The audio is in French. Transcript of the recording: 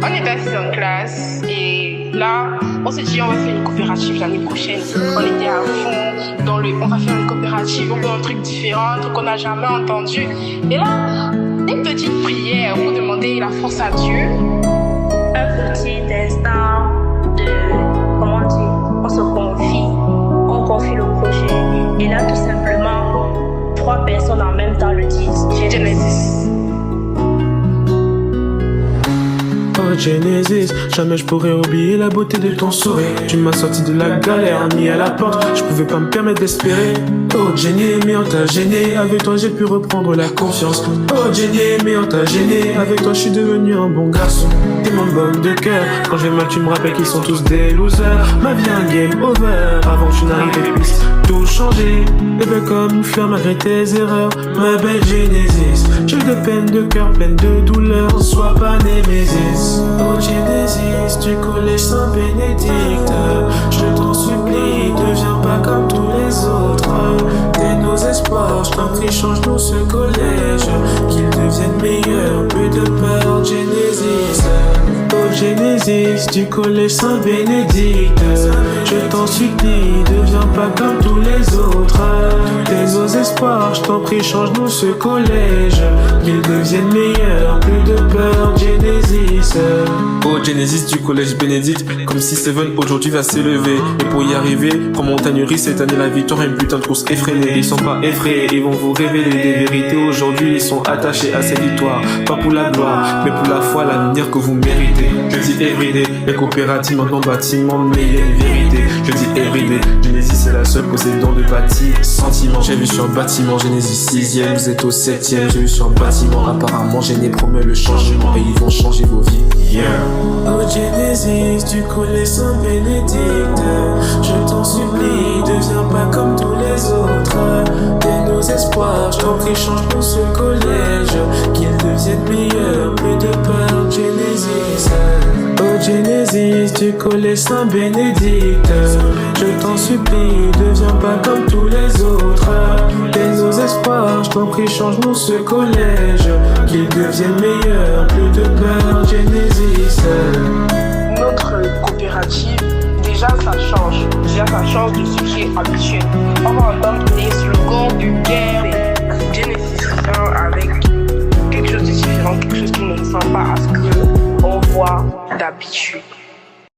On était assis en classe et là, on s'est dit on va faire une coopérative l'année prochaine. On était à fond dans on va faire une coopérative, on veut un truc différent, un truc qu'on n'a jamais entendu. Et là, une petite prière pour demander la force à Dieu. Un petit instant comment dire, on se confie, on confie le projet. Et là, tout simplement, 3 personnes en même temps le disent. Genesis. Oh Genesis, jamais je pourrais oublier la beauté de ton sourire. Tu m'as sorti de la galère, mis à la porte, je pouvais pas me permettre d'espérer. Oh Jenny, mais on t'a gêné, avec toi j'ai pu reprendre la confiance. Oh Jenny, mais on t'a gêné, avec toi je suis devenu un bon garçon. T'es mon baume de cœur, quand je vais mal tu me rappelles qu'ils sont tous des losers. Ma vie un game over, avant que tu n'arrives et puisses tout changer. Et ben comme une fleur malgré tes erreurs, ma belle Genesis. J'ai des peines de cœur, pleines de douleur, sois pas némésis. Oh Genesis, du collège Saint-Bénédicte, je t'en supplie, deviens pas comme tous les autres. T'es nos espoirs, je t'en prie, change-nous ce collège, qu'il devienne meilleur, plus de peur, Genesis. Oh Genesis, du collège Saint-Bénédicte, je t'en supplie, deviens pas comme tous les autres. T'es nos espoirs, je t'en prie, change-nous ce collège, qu'il devienne meilleur, plus de peur, Genesis. Oh Genesis du collège Bénédicte, comme si Seven aujourd'hui va s'élever. Et pour y arriver, prends Montagnerie cette année la victoire, une putain de course effrénée. Ils sont pas effrayés, ils vont vous révéler des vérités. Aujourd'hui ils sont attachés à cette victoire, pas pour la gloire, mais pour la foi, l'avenir que vous méritez. Je dis everyday, les coopératives maintenant bâtiment, mais il y a une vérité. Je dis everyday, Genesis est la seule possédant de bâtiment. J'ai vu sur bâtiment, Genesis 6ème, vous êtes au 7ème. J'ai vu sur bâtiment, apparemment Géné promet le changement et ils vont changer vos vies. Yeah. Oh Genesis, du collège Saint-Bénédicte, je t'en supplie, deviens pas comme tous les autres. T'es nos espoirs, je t'en prie, change-nous ce collège, qu'il devienne meilleur, plus de peur, Genesis. Oh Genesis, du collège Saint-Bénédicte, je t'en supplie, deviens pas comme tous les autres. T'es nos espoirs, je t'en prie, change-nous ce collège, qu'il devienne meilleur, plus de peur, Genesis. Notre coopérative, déjà ça change du sujet habituel. On va entendre des slogans de guerre et Genesis avec quelque chose de différent, quelque chose qui ne ressemble pas à ce qu'on voit d'habitude.